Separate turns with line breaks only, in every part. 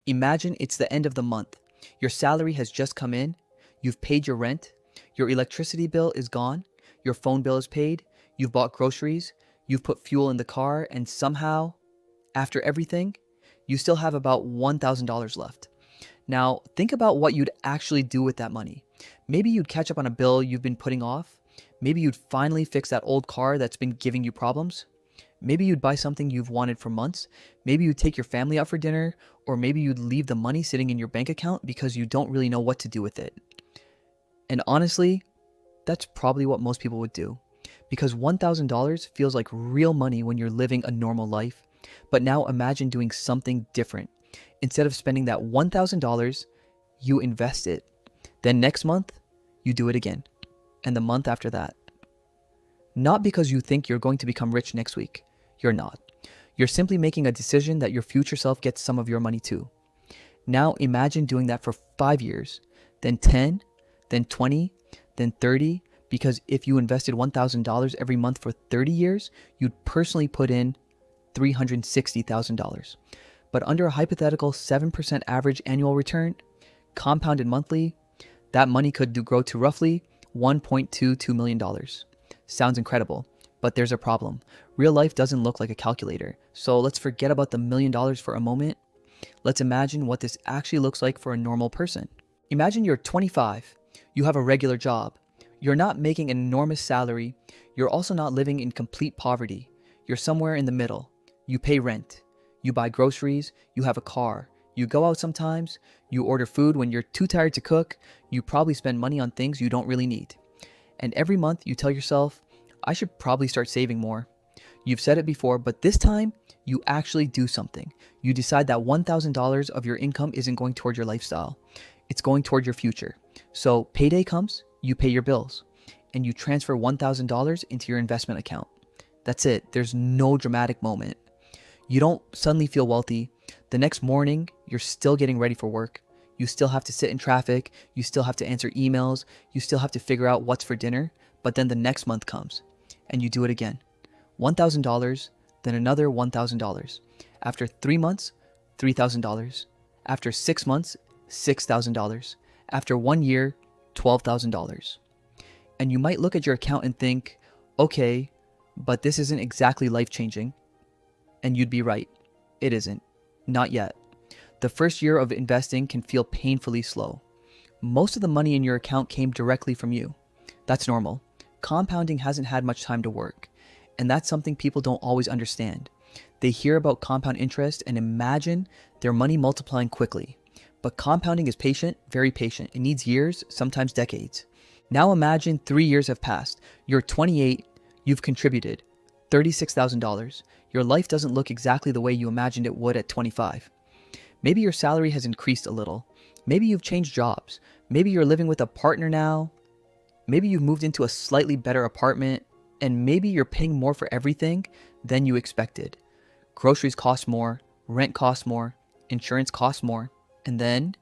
Imagine it's the end of the month. Your salary has just come in. You've paid your rent. Your electricity bill is gone. Your phone bill is paid. You've bought groceries. You've put fuel in the car. And somehow, after everything, you still have about $1,000 left. Now, think about what you'd actually do with that money. Maybe you'd catch up on a bill you've been putting off. Maybe you'd finally fix that old car that's been giving you problems. Maybe you'd buy something you've wanted for months. Maybe you'd take your family out for dinner, or maybe you'd leave the money sitting in your bank account because you don't really know what to do with it. And honestly, that's probably what most people would do. Because $1,000 feels like real money when you're living a normal life. But now imagine doing something different. Instead of spending that $1,000, you invest it. Then next month, you do it again. And the month after that. Not because you think you're going to become rich next week. You're not. You're simply making a decision that your future self gets some of your money too. Now imagine doing that for 5 years, then 10, then 20, then 30, because if you invested $1,000 every month for 30 years, you'd personally put in $360,000. But under a hypothetical 7% average annual return, compounded monthly, that money could grow to roughly $1.22 million. Sounds incredible, but there's a problem. Real life doesn't look like a calculator. So let's forget about the $1 million for a moment. Let's imagine what this actually looks like for a normal person. Imagine you're 25. You have a regular job. You're not making an enormous salary. You're also not living in complete poverty. You're somewhere in the middle. You pay rent. You buy groceries. You have a car. You go out sometimes. You order food when you're too tired to cook. You probably spend money on things you don't really need. And every month you tell yourself, I should probably start saving more. You've said it before, but this time you actually do something. You decide that $1,000 of your income isn't going toward your lifestyle. It's going toward your future. So payday comes, you pay your bills, and you transfer $1,000 into your investment account. That's it. There's no dramatic moment. You don't suddenly feel wealthy. The next morning, you're still getting ready for work. You still have to sit in traffic. You still have to answer emails. You still have to figure out what's for dinner. But then the next month comes and you do it again. $1,000, then another $1,000. After 3 months, $3,000. After 6 months, $6,000. After 1 year, $12,000. And you might look at your account and think, okay, but this isn't exactly life-changing. And you'd be right. It isn't. Not yet. The first year of investing can feel painfully slow. Most of the money in your account came directly from you. That's normal. Compounding hasn't had much time to work. And that's something people don't always understand. They hear about compound interest and imagine their money multiplying quickly. But compounding is patient, very patient. It needs years, sometimes decades. Now imagine 3 years have passed. You're 28, you've contributed $36,000. Your life doesn't look exactly the way you imagined it would at 25. Maybe your salary has increased a little. Maybe you've changed jobs. Maybe you're living with a partner now. Maybe you've moved into a slightly better apartment. And maybe you're paying more for everything than you expected. Groceries cost more, rent costs more, insurance costs more. And then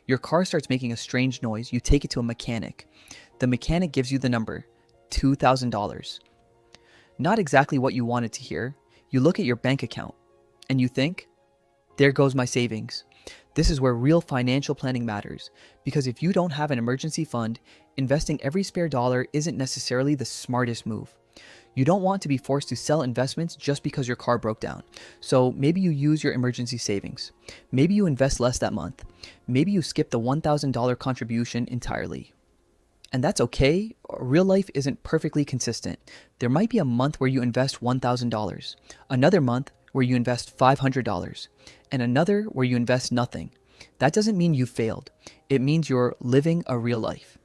your car starts making a strange noise. You take it to a mechanic. The mechanic gives you the number, $2,000. Not exactly what you wanted to hear. You look at your bank account and you think, there goes my savings. This is where real financial planning matters, because if you don't have an emergency fund, investing every spare dollar isn't necessarily the smartest move. You don't want to be forced to sell investments just because your car broke down. So maybe you use your emergency savings. Maybe you invest less that month. Maybe you skip the $1,000 contribution entirely. And that's okay. Real life isn't perfectly consistent. There might be a month where you invest $1,000, another month where you invest $500, and another where you invest nothing. That doesn't mean you failed. It means you're living a real life.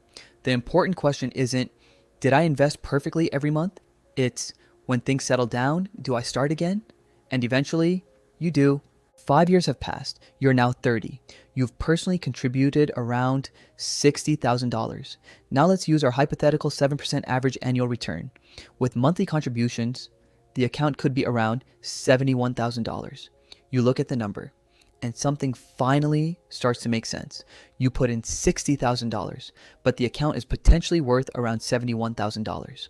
The important question isn't, did I invest perfectly every month? It's, when things settle down, do I start again? And eventually, you do. 5 years have passed. You're now 30. You've personally contributed around $60,000. Now let's use our hypothetical 7% average annual return. With monthly contributions, the account could be around $71,000. You look at the number, and something finally starts to make sense. You put in $60,000, but the account is potentially worth around $71,000.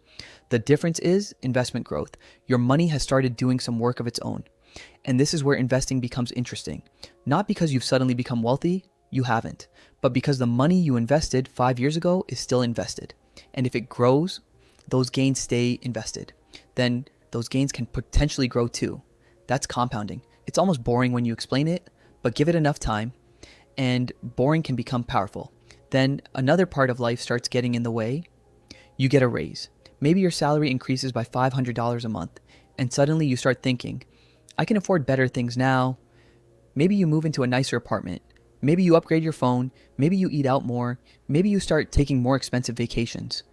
The difference is investment growth. Your money has started doing some work of its own. And this is where investing becomes interesting. Not because you've suddenly become wealthy, you haven't, but because the money you invested 5 years ago is still invested. And if it grows, those gains stay invested. Then those gains can potentially grow too. That's compounding. It's almost boring when you explain it, but give it enough time, and boring can become powerful. Then another part of life starts getting in the way. You get a raise. Maybe your salary increases by $500 a month, and suddenly you start thinking, I can afford better things now. Maybe you move into a nicer apartment. Maybe you upgrade your phone. Maybe you eat out more. Maybe you start taking more expensive vacations.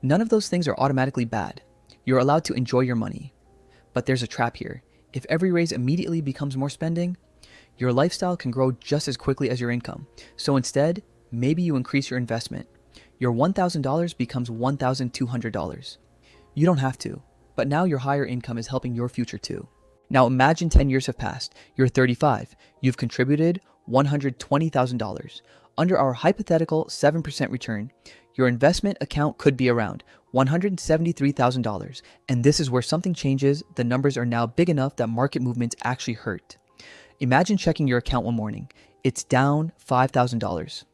None of those things are automatically bad. You're allowed to enjoy your money. But there's a trap here. If every raise immediately becomes more spending, your lifestyle can grow just as quickly as your income. So instead, maybe you increase your investment. Your $1,000 becomes $1,200. You don't have to, but now your higher income is helping your future too. Now imagine 10 years have passed. You're 35. You've contributed $120,000. Under our hypothetical 7% return, your investment account could be around $173,000. And this is where something changes. The numbers are now big enough that market movements actually hurt. Imagine checking your account one morning. It's down $5,000.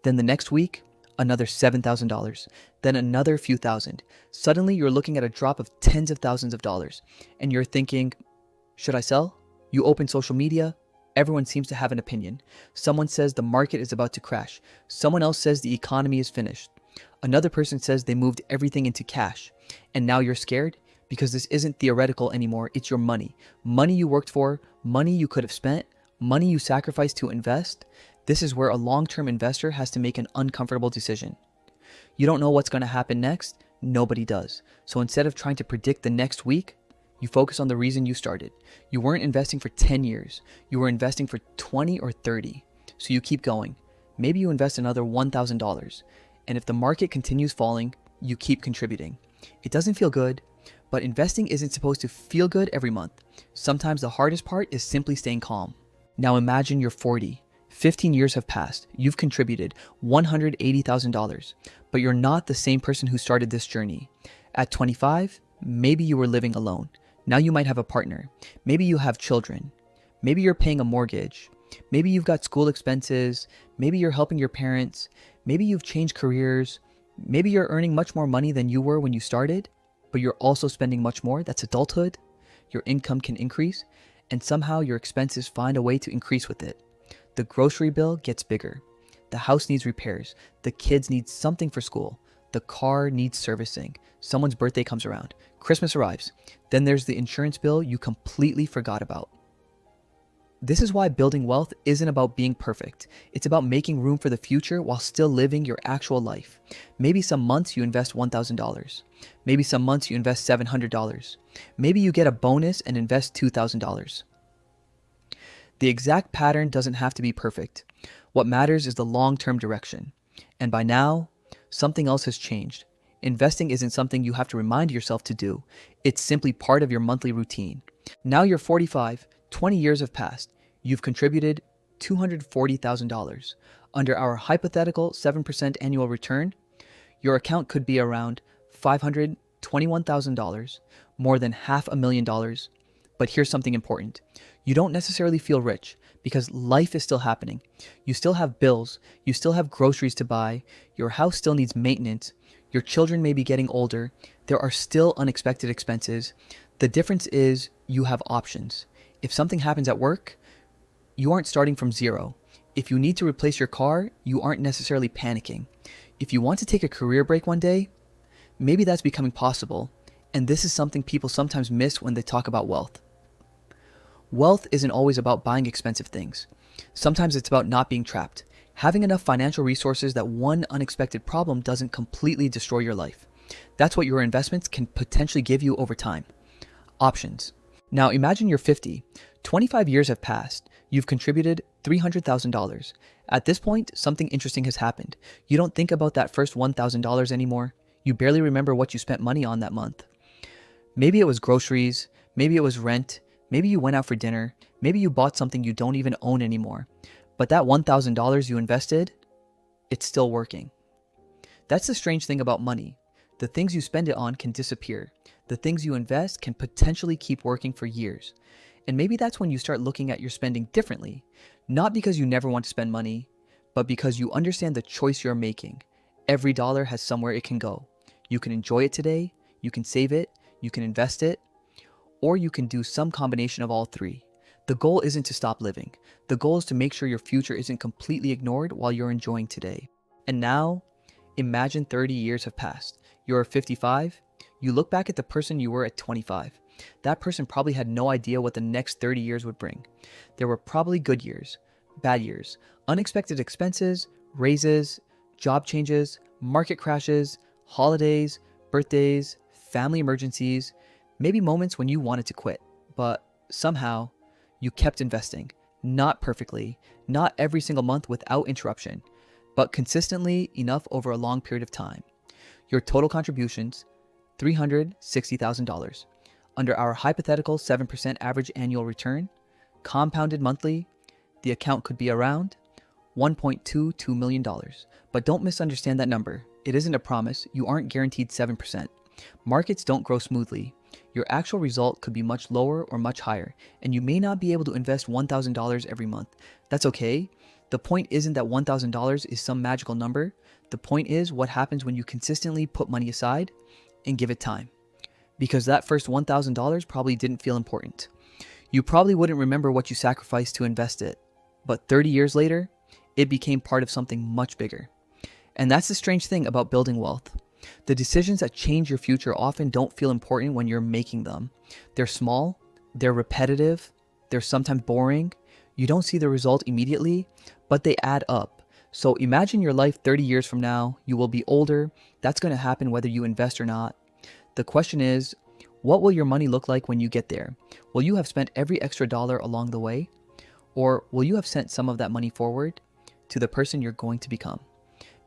Then the next week, another $7,000. Then another few thousand. Suddenly you're looking at a drop of tens of thousands of dollars. And you're thinking, should I sell? You open social media. Everyone seems to have an opinion. Someone says the market is about to crash. Someone else says the economy is finished. Another person says they moved everything into cash. And now you're scared because this isn't theoretical anymore. It's your money. Money you worked for, money you could have spent, money you sacrificed to invest. This is where a long-term investor has to make an uncomfortable decision. You don't know what's going to happen next. Nobody does. So instead of trying to predict the next week, you focus on the reason you started. You weren't investing for 10 years. You were investing for 20 or 30. So you keep going. Maybe you invest another $1,000. And if the market continues falling, you keep contributing. It doesn't feel good, but investing isn't supposed to feel good every month. Sometimes the hardest part is simply staying calm. Now imagine you're 40. 15 years have passed. You've contributed $180,000, but you're not the same person who started this journey. At 25, maybe you were living alone. Now you might have a partner. Maybe you have children. Maybe you're paying a mortgage. Maybe you've got school expenses. Maybe you're helping your parents. Maybe you've changed careers. Maybe you're earning much more money than you were when you started, but you're also spending much more. That's adulthood. Your income can increase, and somehow your expenses find a way to increase with it. The grocery bill gets bigger. The house needs repairs. The kids need something for school. The car needs servicing. Someone's birthday comes around. Christmas arrives. Then there's the insurance bill you completely forgot about. This is why building wealth isn't about being perfect. It's about making room for the future while still living your actual life. Maybe some months you invest $1,000. Maybe some months you invest $700. Maybe you get a bonus and invest $2,000. The exact pattern doesn't have to be perfect. What matters is the long-term direction. And by now, something else has changed. Investing isn't something you have to remind yourself to do. It's simply part of your monthly routine. Now you're 45, 20 years have passed. You've contributed $240,000. Under our hypothetical 7% annual return, your account could be around $521,000, more than $500,000. But here's something important. You don't necessarily feel rich because life is still happening. You still have bills. You still have groceries to buy. Your house still needs maintenance. Your children may be getting older. There are still unexpected expenses. The difference is you have options. If something happens at work, you aren't starting from zero. If you need to replace your car, you aren't necessarily panicking. If you want to take a career break one day, maybe that's becoming possible. And this is something people sometimes miss when they talk about wealth. Wealth isn't always about buying expensive things. Sometimes it's about not being trapped. Having enough financial resources that one unexpected problem doesn't completely destroy your life. That's what your investments can potentially give you over time. Options. Now imagine you're 50. 25 years have passed. You've contributed $300,000. At this point, something interesting has happened. You don't think about that first $1,000 anymore. You barely remember what you spent money on that month. Maybe it was groceries. Maybe it was rent. Maybe you went out for dinner. Maybe you bought something you don't even own anymore. But that $1,000 you invested, it's still working. That's the strange thing about money. The things you spend it on can disappear. The things you invest can potentially keep working for years. And maybe that's when you start looking at your spending differently, not because you never want to spend money, but because you understand the choice you're making. Every dollar has somewhere it can go. You can enjoy it today, you can save it, you can invest it, or you can do some combination of all three. The goal isn't to stop living. The goal is to make sure your future isn't completely ignored while you're enjoying today. And now, imagine 30 years have passed. You're 55. You look back at the person you were at 25. That person probably had no idea what the next 30 years would bring. There were probably good years, bad years, unexpected expenses, raises, job changes, market crashes, holidays, birthdays, family emergencies, maybe moments when you wanted to quit, but somehow you kept investing. Not perfectly, not every single month without interruption, but consistently enough over a long period of time. Your total contributions, $360,000. Under our hypothetical 7% average annual return, compounded monthly, the account could be around $1.22 million. But don't misunderstand that number. It isn't a promise. You aren't guaranteed 7%. Markets don't grow smoothly. Your actual result could be much lower or much higher, and you may not be able to invest $1,000 every month. That's okay. The point isn't that $1,000 is some magical number. The point is what happens when you consistently put money aside and give it time. Because that first $1,000 probably didn't feel important. You probably wouldn't remember what you sacrificed to invest it. But 30 years later, it became part of something much bigger. And that's the strange thing about building wealth. The decisions that change your future often don't feel important when you're making them. They're small, they're repetitive, they're sometimes boring. You don't see the result immediately, but they add up. So imagine your life 30 years from now. You will be older. That's going to happen whether you invest or not. The question is, what will your money look like when you get there? Will you have spent every extra dollar along the way? Or will you have sent some of that money forward to the person you're going to become?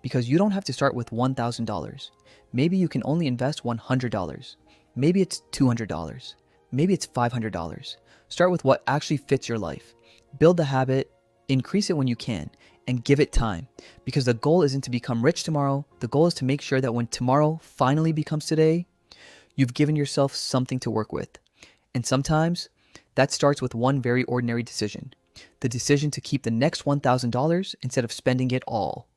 Because you don't have to start with $1,000. Maybe you can only invest $100. Maybe it's $200. Maybe it's $500. Start with what actually fits your life. Build the habit, increase it when you can, and give it time. Because the goal isn't to become rich tomorrow. The goal is to make sure that when tomorrow finally becomes today, you've given yourself something to work with. And sometimes that starts with one very ordinary decision. The decision to keep the next $1,000 instead of spending it all.